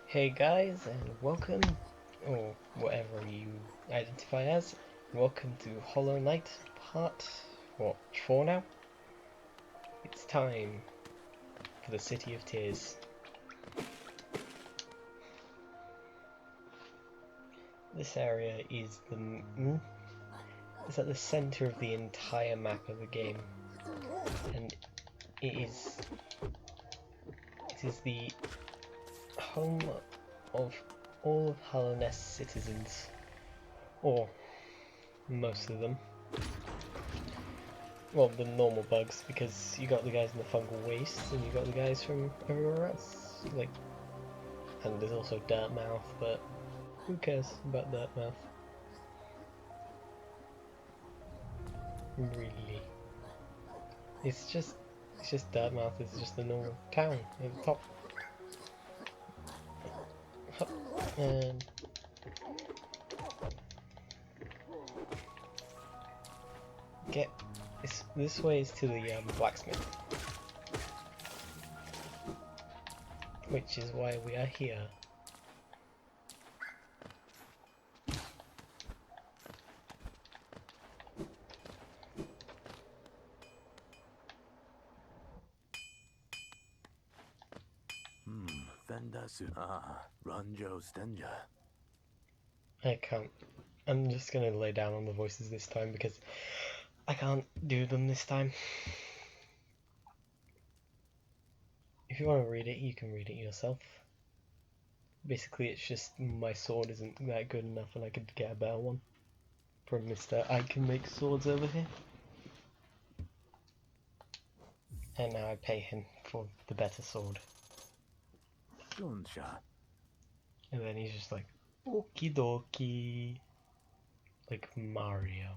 Hey guys, and welcome, or whatever you identify as, welcome to Hollow Knight part, 4 now? It's time for the City of Tears. This area is it's at the center of the entire map of the game, and it is the home of all of Hallownest's citizens, or most of them. Well, the normal bugs, because you got the guys in the fungal wastes, and you got the guys from everywhere else. And there's also Dirtmouth, but who cares about Dirtmouth? Really. It's just Dirtmouth is just the normal town at the top. And this way is to the blacksmith, which is why we are here. Ranjo Stenja. I can't. I'm just gonna lay down on the voices this time because I can't do them this time. If you want to read it, you can read it yourself. Basically, it's just my sword isn't that good enough and I could get a better one from Mr. I can make swords over here. And now I pay him for the better sword. Shunsha. And then he's just like, okie dokie. Like Mario.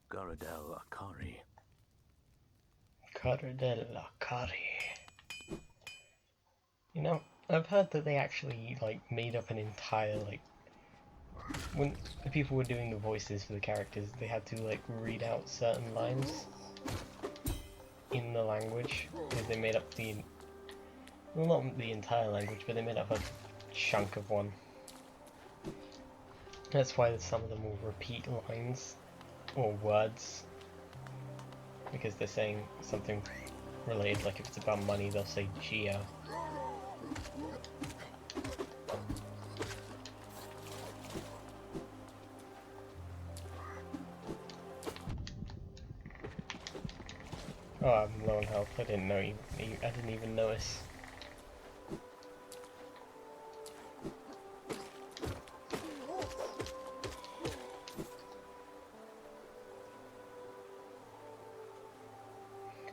Garadel Akari. Cardell Akari. You know, I've heard that they actually made up an entire when the people were doing the voices for the characters, they had to read out certain lines in the language because they made up well, not the entire language, but they made up a chunk of one. That's why some of them will repeat lines or words because they're saying something related. Like if it's about money, they'll say Geo. Oh, I'm low on health. I didn't know I didn't even notice.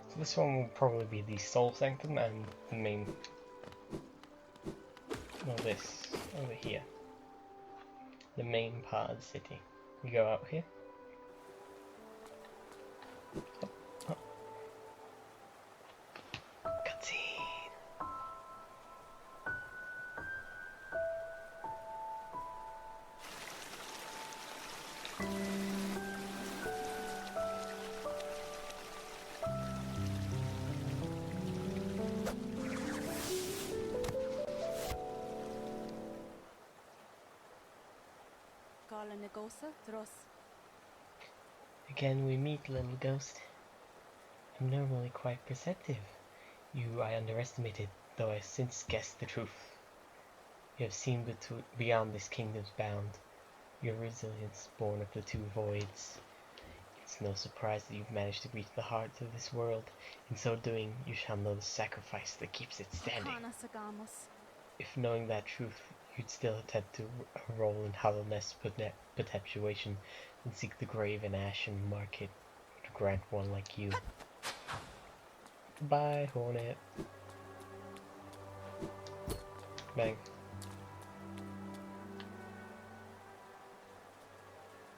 So this one will probably be the Soul Sanctum and the main. Well, this over here. The main part of the city. We go out here. Cutscene. Again we meet, little ghost. I'm normally quite perceptive. You I underestimated, though I since guessed the truth. You have seen beyond this kingdom's bound. Your resilience, born of the two voids. It's no surprise that you've managed to reach the heart of this world. In so doing, you shall know the sacrifice that keeps it standing. If knowing that truth, you'd still attempt to a role in Hallownest's perpetuation and seek the grave in ash and mark it to grant one like you. Bye, Hornet. Bang.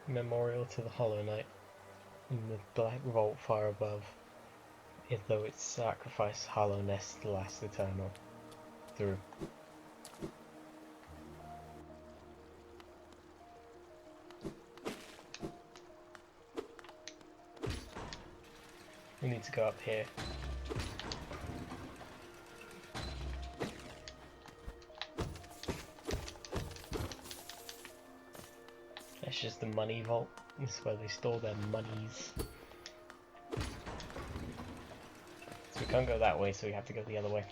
Memorial to the Hollow Knight in the black vault far above, as though its sacrifice Hallownest lasts eternal. Through. We need to go up here. That's just the money vault. This is where they store their monies. So we can't go that way, so we have to go the other way.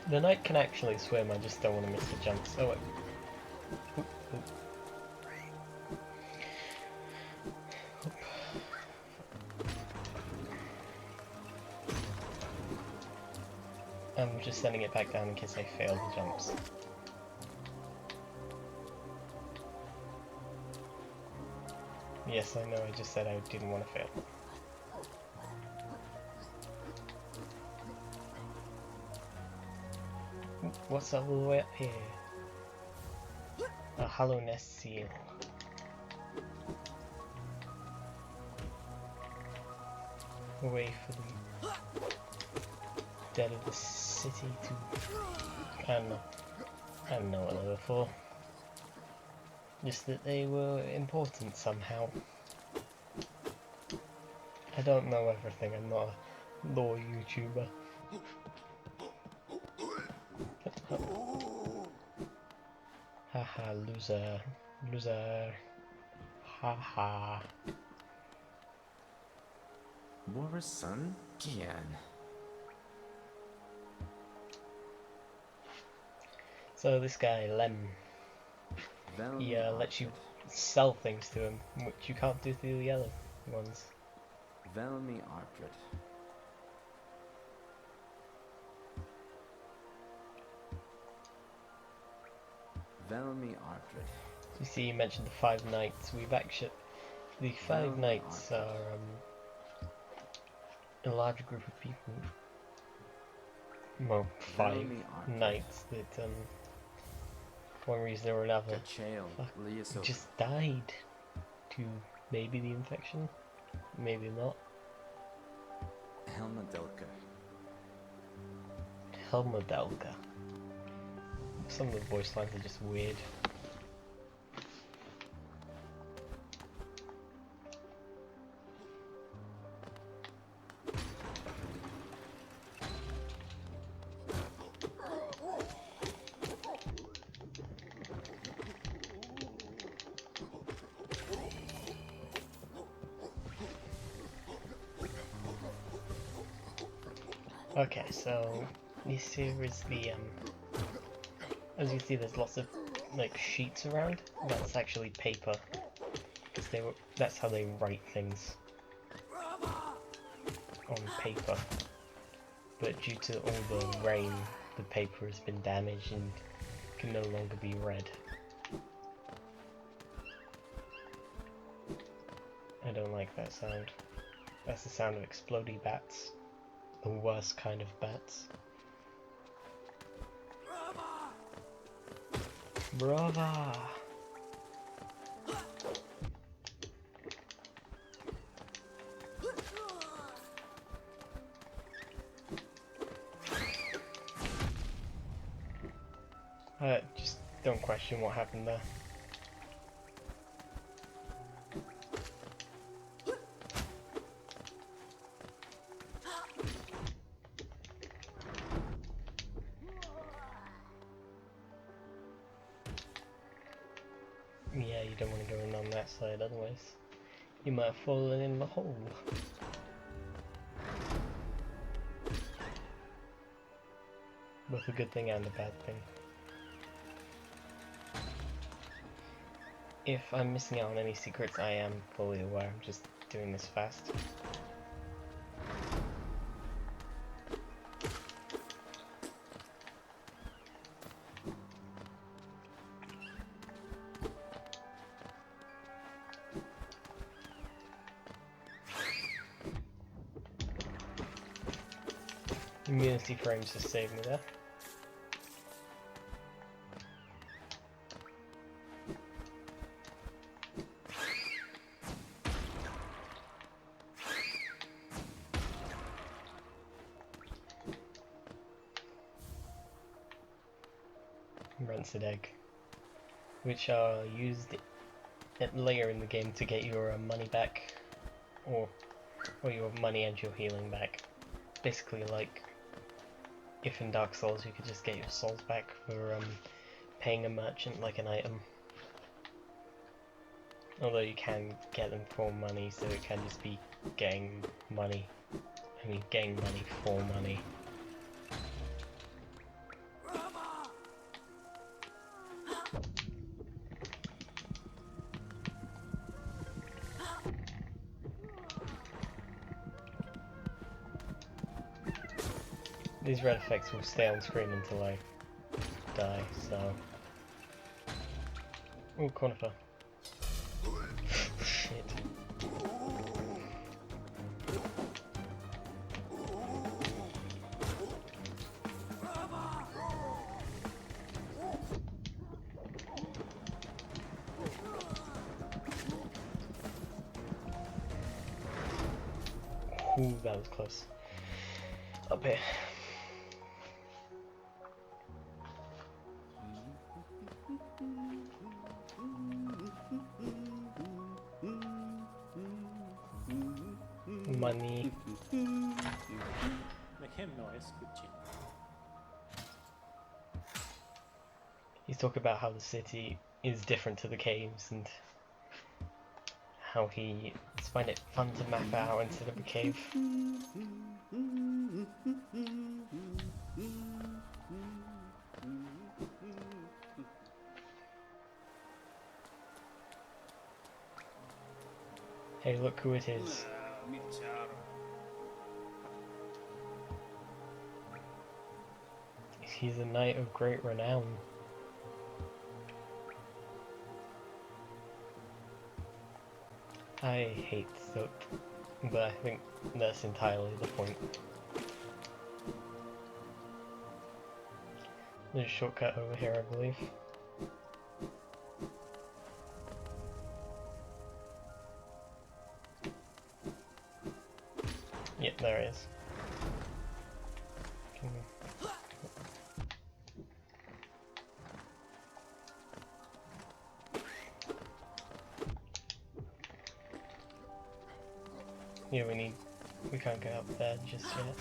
The knight can actually swim, I just don't want to miss the jumps. Oh wait. Oop, oop. Oop. I'm just sending it back down in case I fail the jumps. Yes, I know, I just said I didn't want to fail. What's all the way up here? A hollow nest seal. Away for the dead of the city to... I don't know what they were for. Just that they were important somehow. I don't know everything, I'm not a lore YouTuber. Haha, loser. Loser. Haha. Boris' son? Gian. So this guy, Lem, he lets you sell things to him, which you can't do through the other ones. Velmi Artred. Velmi Artred. You see, you mentioned the 5 knights. We've actually... The 5 knights are a large group of people. Well, 5 knights that, for one reason or another, just died to maybe the infection, maybe not. Helmadelka. Helmadelka. Some of the voice lines are just weird. Okay, so this here is the as you see, there's lots of like sheets around. That's actually paper, because that's how they write things on paper. But due to all the rain, the paper has been damaged and can no longer be read. I don't like that sound. That's the sound of exploding bats. The worst kind of bats. Brava! Just don't question what happened there. Yeah, you don't want to go in on that side, otherwise you might have fallen in the hole. Both a good thing and a bad thing. If I'm missing out on any secrets, I am fully aware. I'm just doing this fast. Immunity frames just saved me there. rancid egg, which are used later in the game to get your money back, or your money and your healing back. Basically, like if in Dark Souls you could just get your souls back for paying a merchant like an item. Although you can get them for money, so it can just be getting money. I mean, getting money for money. These red effects will stay on screen until I die, so... Ooh, conifer. Shit. Ooh, that was close. Up here. Money. Make him noise, good chin. He's talking about how the city is different to the caves and how he finds it fun to map out instead of a cave. Hey, look who it is. He's a knight of great renown. I hate soap, but I think that's entirely the point. There's a shortcut over here, I believe. Yep, there it is. Yeah, we can't get up there just yet.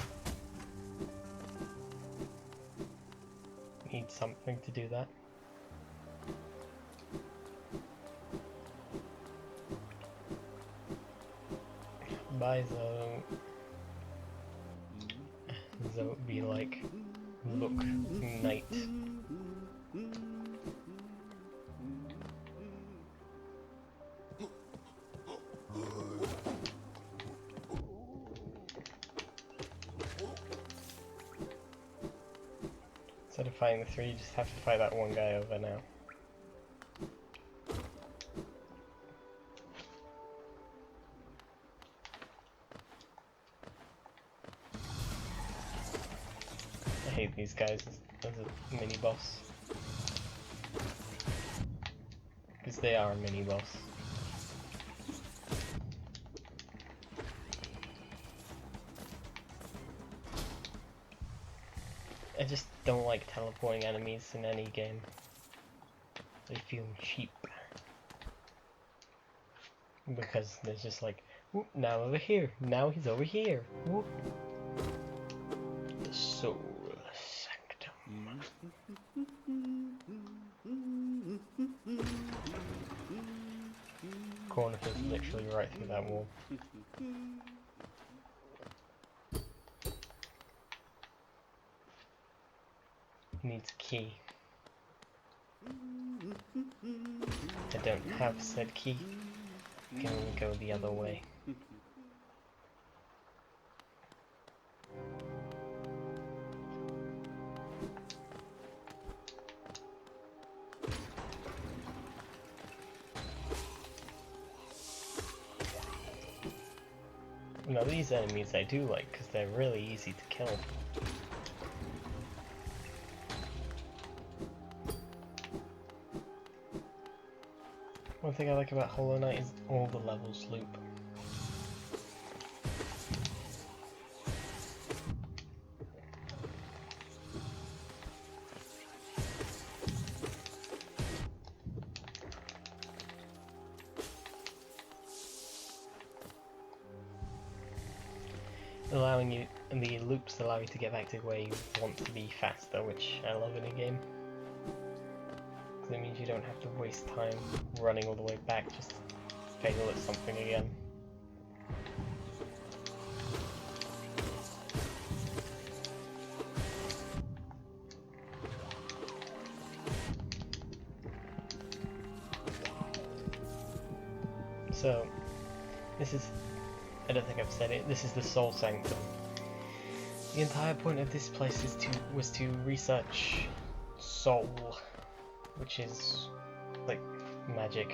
Need something to do that. Bye, Zoe. Zoe be like, look, knight. Instead of fighting the three, you just have to fight that one guy over now. I hate these guys as a mini-boss. Because they are a mini-boss. I just don't like teleporting enemies in any game. They feel cheap. Because there's just like, whoop, now over here, now he's over here. Whoop. The Soul Sanctum. Corner is literally right through that wall. Needs a key. I don't have said key. I can only go the other way. Now these enemies I do like because they're really easy to kill. One thing I like about Hollow Knight is all the levels loop. allowing you, and the loops allow you to get back to where you want to be faster, which I love in a game. Because it means you don't have to waste time running all the way back just to fail at something again. So, this is, I don't think I've said it, this is the Soul Sanctum. The entire point of this place was to research soul, which is like magic.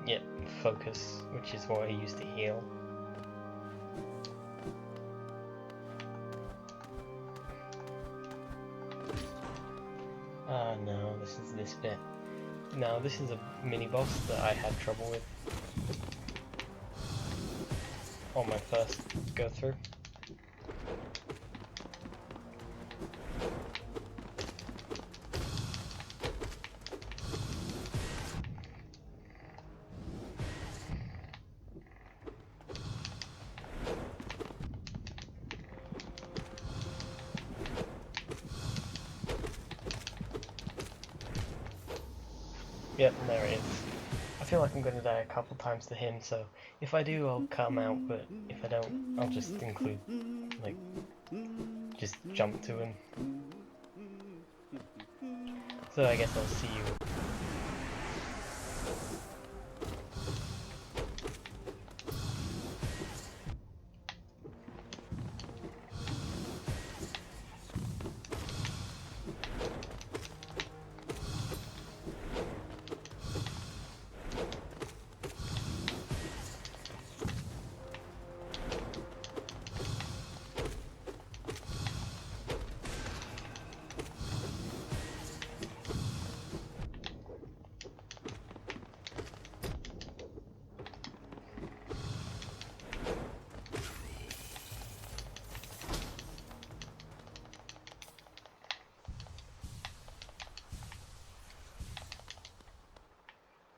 Yep, focus, which is what I use to heal. Ah no, this is this bit. No, this is a mini boss that I had trouble with on my first go through. Yep, there it is. I feel like I'm going to die a couple times to him, so if I do, I'll cut him out, but if I don't, I'll just include, like, just jump to him. So I guess I'll see you.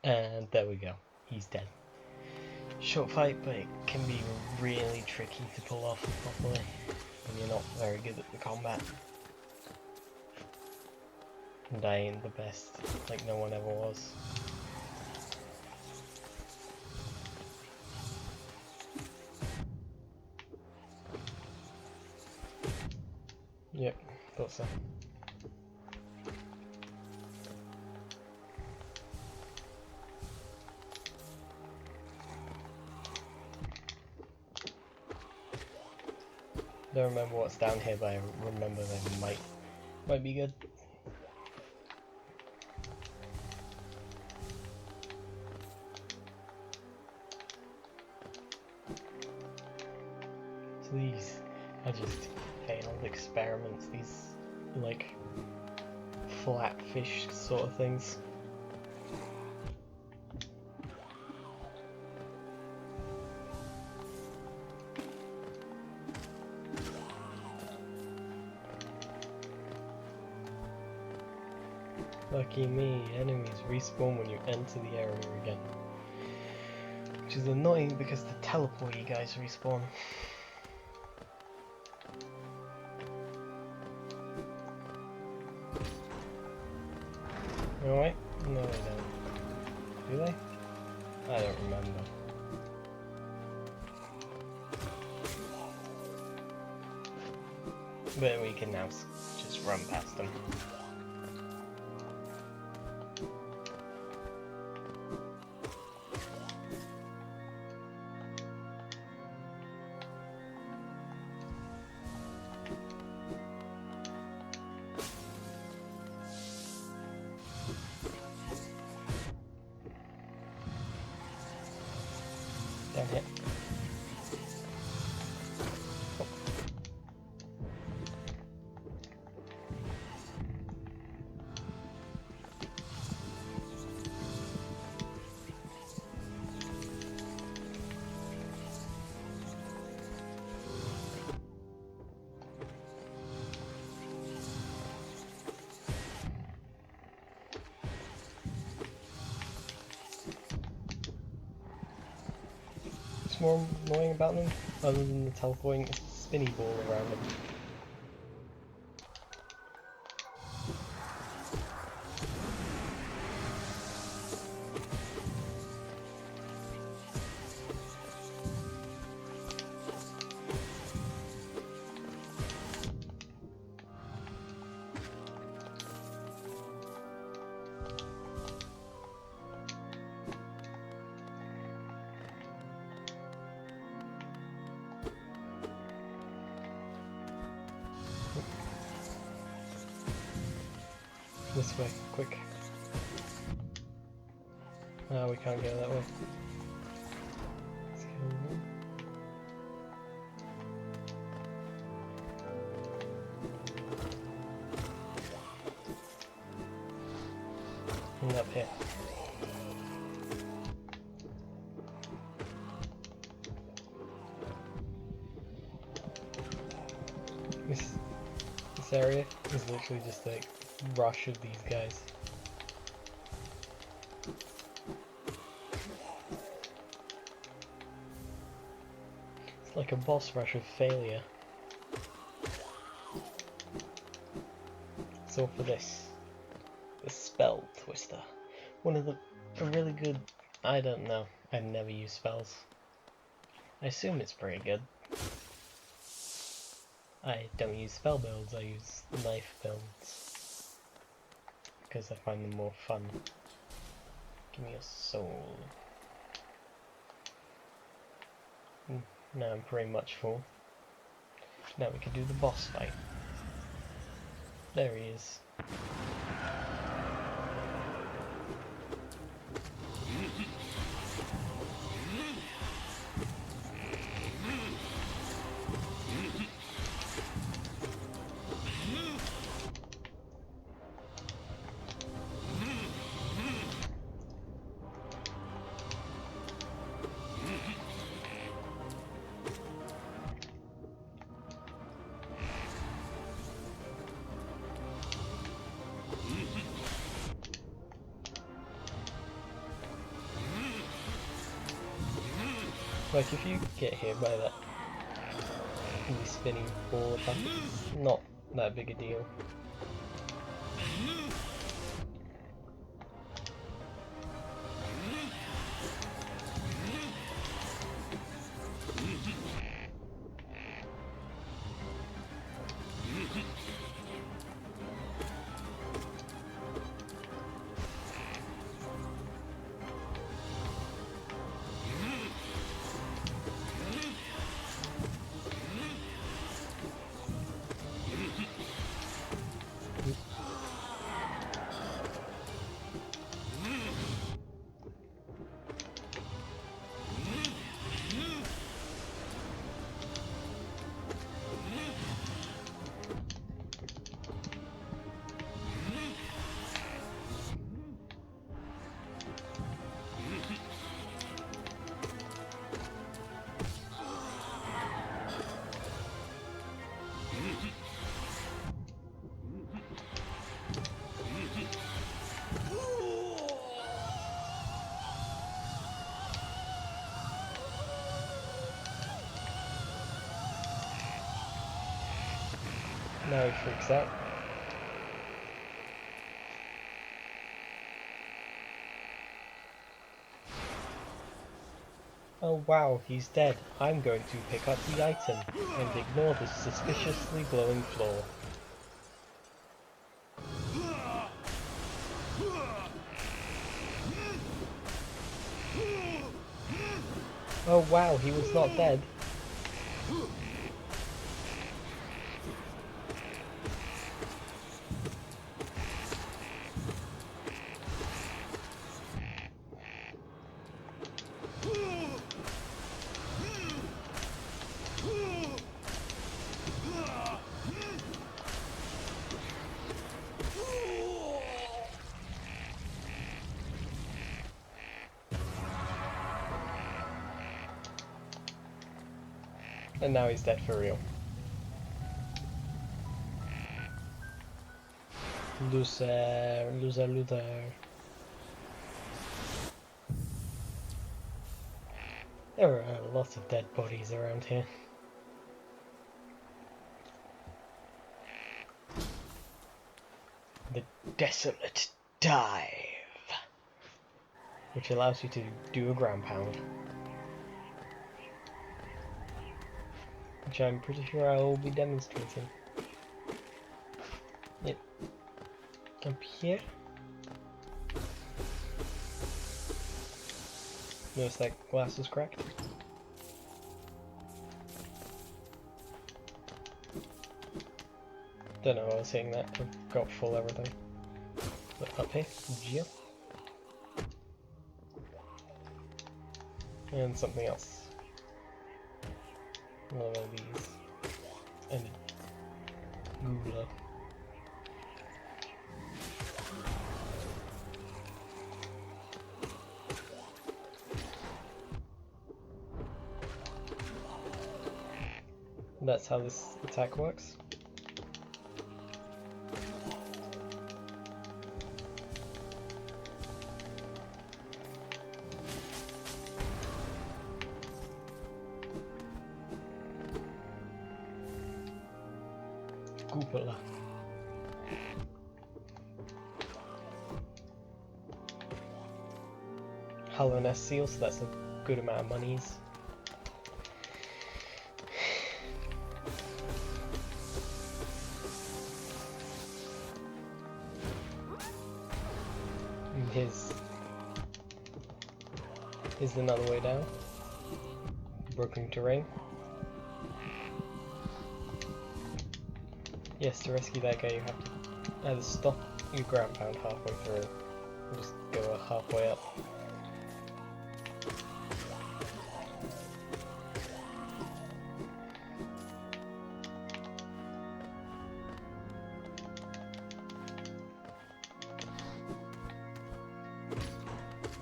And there we go, he's dead. Short fight, but it can be really tricky to pull off properly when you're not very good at the combat. And I ain't the best, like no one ever was. Yep, thought so. Don't remember what's down here, but I remember they might be good. So these are just failed experiments, these like flat fish sort of things. Lucky me, enemies respawn when you enter the area again. Which is annoying because the teleport you guys respawn. Oh wait, no they don't. Do they? I don't remember. But we can now just run past them. Down here. Oh. more annoying about them, other than the teleporting spinny ball around them. This way, quick. No, we can't go that way. Let's go. And up here. This area is literally just like rush of these guys. It's like a boss rush of failure. So for this, the Spell Twister, one of a really good. I don't know. I've never used spells. I assume it's pretty good. I don't use spell builds. I use knife builds because I find them more fun. Give me a soul. Now I'm pretty much full. Now we can do the boss fight. There he is. Like if you get hit by that spinning ball attack, it's not that big a deal. Now he freaks out. Oh wow, he's dead. I'm going to pick up the item and ignore the suspiciously glowing floor. Oh wow, he was not dead. And now he's dead for real. Loser, loser, loser. There are lots of dead bodies around here. The Desolate Dive, which allows you to do a ground pound, which I'm pretty sure I will be demonstrating. Yep. Up here. Notice that glass is cracked. Don't know why I was saying that. I've got full everything. But up here, jump. And something else. One of these. And a ruler. That's how this attack works. Cupola. Hollow Nest Seal, so that's a good amount of monies. And here's another way down. Broken terrain. Yes, to rescue that guy you have to either stop your ground pound halfway through, or just go halfway up.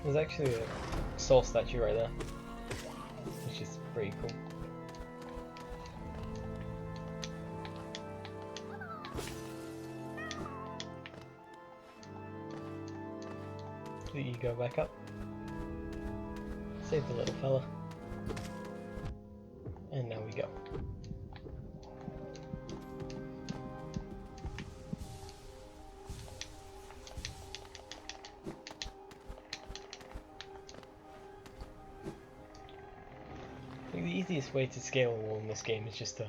There's actually a soul statue right there, which is pretty cool. So you go back up, save the little fella, and now we go. I think the easiest way to scale a wall in this game is just to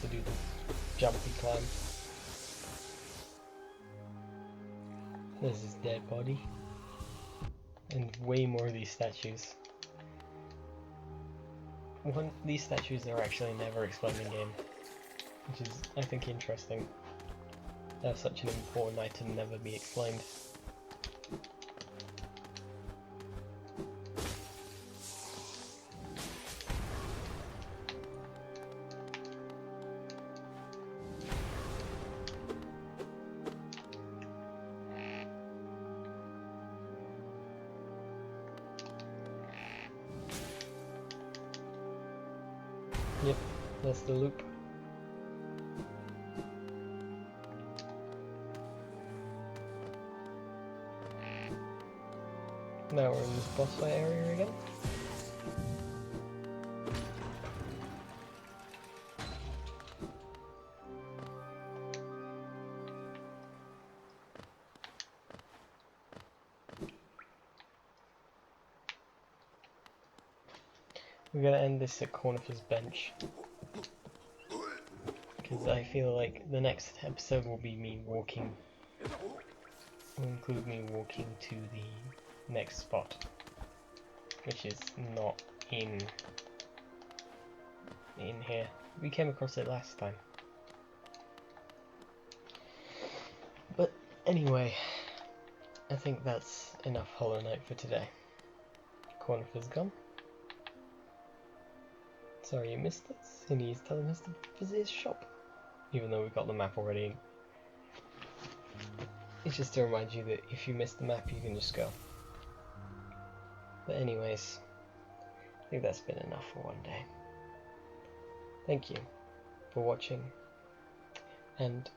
do the jumpy climb. There's his dead body. And way more of these statues. These statues are actually never explained in game, which is, I think, interesting. They have such an important item never be explained. Yep, that's the loop. Now we're in this boss fight area again. We're gonna end this at Cornifer's bench, because I feel like the next episode will be me walking, will include me walking to the next spot, which is not in here. We came across it last time. But anyway, I think that's enough Hollow Knight for today. Cornifer's gone. Sorry you missed this, and he's telling us to visit his shop, even though we've got the map already. It's just to remind you that if you miss the map, you can just go. But anyways, I think that's been enough for one day. Thank you for watching, and